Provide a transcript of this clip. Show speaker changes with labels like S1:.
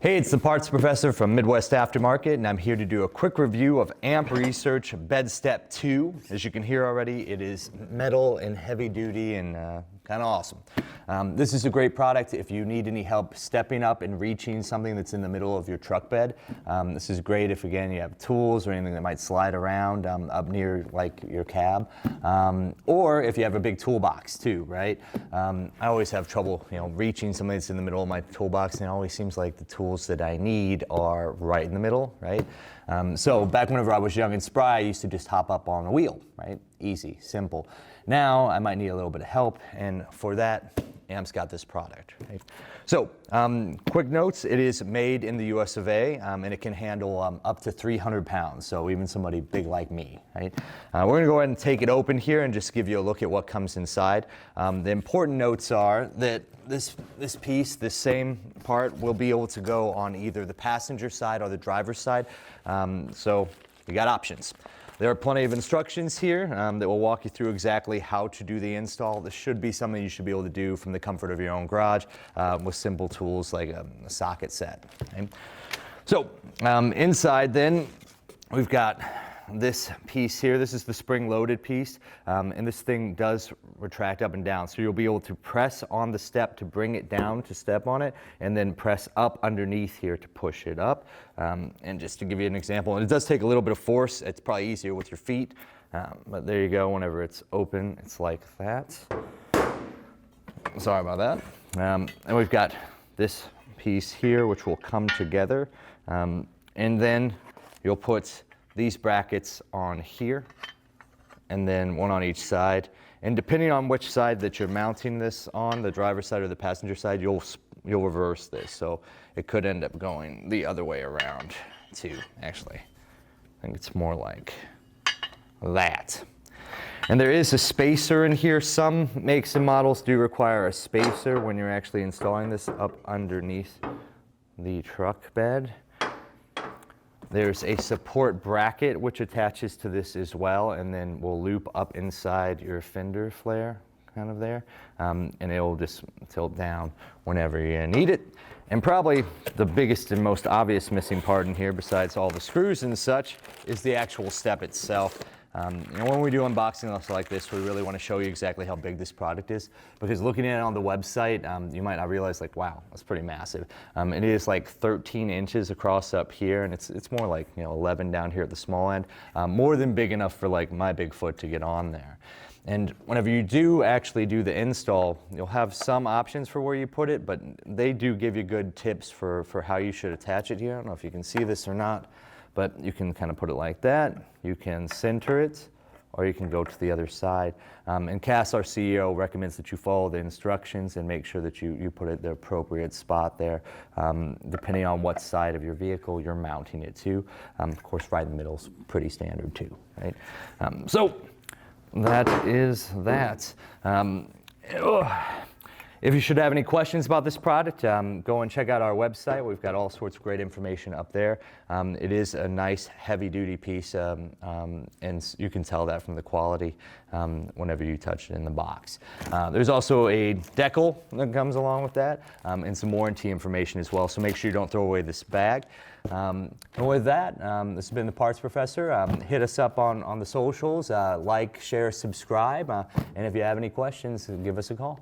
S1: Hey, it's the Parts Professor from Midwest Aftermarket, and I'm here to do a quick review of AMP Research BedStep2. As you can hear already, it is metal and heavy duty and kind of awesome. This is a great product if you need any help stepping up and reaching something that's in the middle of your truck bed. This is great if, again, you have tools or anything that might slide around up near like your cab, or if you have a big toolbox too, right? I always have trouble, reaching something that's in the middle of my toolbox, and it always seems like the tools that I need are right in the middle, right? So back whenever I was young and spry, I used to just hop up on a wheel, right? Easy, simple. Now I might need a little bit of help, and for that, AMP's got this product, right? So, quick notes, it is made in the US of A, and it can handle up to 300 pounds, so even somebody big like me, right? We're gonna go ahead and take it open here and just give you a look at what comes inside. The important notes are that this piece, this same part, will be able to go on either the passenger side or the driver's side, so we got options. There are plenty of instructions here that will walk you through exactly how to do the install. This should be something you should be able to do from the comfort of your own garage with simple tools like a socket set. Okay? So inside then, we've got this piece here. This is the spring-loaded piece, and this thing does retract up and down. So you'll be able to press on the step to bring it down to step on it, and then press up underneath here to push it up. And just to give you an example, and it does take a little bit of force. It's probably easier with your feet, but there you go. Whenever it's open, it's like that. Sorry about that. And we've got this piece here, which will come together, and then you'll put these brackets on here, and then one on each side. And depending on which side that you're mounting this on, the driver's side or the passenger side, you'll reverse this. So it could end up going the other way around too, actually. I think it's more like that. And there is a spacer in here. Some makes and models do require a spacer when you're actually installing this up underneath the truck bed. There's a support bracket which attaches to this as well, and then will loop up inside your fender flare, kind of there, and it'll just tilt down whenever you need it. And probably the biggest and most obvious missing part in here, besides all the screws and such, is the actual step itself. When we do unboxing like this, we really want to show you exactly how big this product is, because looking at it on the website, you might not realize, like, wow, that's pretty massive. It is like 13 inches across up here, and it's more like 11 down here at the small end, more than big enough for like my big foot to get on there. And whenever you do actually do the install, you'll have some options for where you put it, but they do give you good tips for how you should attach it here. I don't know if you can see this or not, but you can kind of put it like that. You can center it, or you can go to the other side. And Cass, our CEO, recommends that you follow the instructions and make sure that you put it the appropriate spot there, depending on what side of your vehicle you're mounting it to. Of course, right in the middle is pretty standard too, right? So that is that. If you should have any questions about this product, go and check out our website. We've got all sorts of great information up there. It is a nice heavy-duty piece, and you can tell that from the quality whenever you touch it in the box. There's also a decal that comes along with that, and some warranty information as well, so make sure you don't throw away this bag. And with that, this has been the Parts Professor. Hit us up on the socials, like, share, subscribe, and if you have any questions, give us a call.